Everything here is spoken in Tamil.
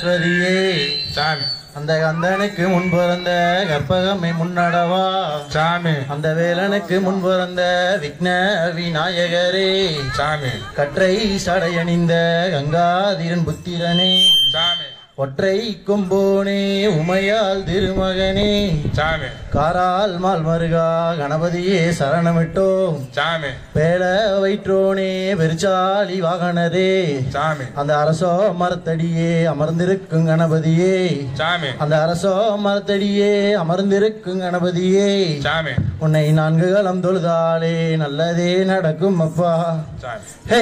சரஸ்வதியே சாமி அந்த கந்தனுக்கு முன் பிறந்த கற்பகமை முன்னடவா சாமி அந்த வேலனுக்கு முன் பிறந்த விக்ன விநாயகரே சாமி கற்றை சடையணிந்த கங்காதிரன் புத்திரனே சாமி ஒற்றை கொம்போனே உமையால் திருமகனே சாமி காரால் மால் மருகா கணபதியே சரணமிட்டோம் சாமி பேல வயிற்றோனே பெருச்சாலி வாகனரே சாமி அந்த அரசோ மரத்தடியே அமர்ந்திருக்கும் கணபதியே சாமி அந்த அரசோ மரத்தடியே அமர்ந்திருக்கும் கணபதியே சாமி உன்னை 4 காலம் தொழுதாலே நல்லதே நடக்கும் அப்பா சாமி ஹே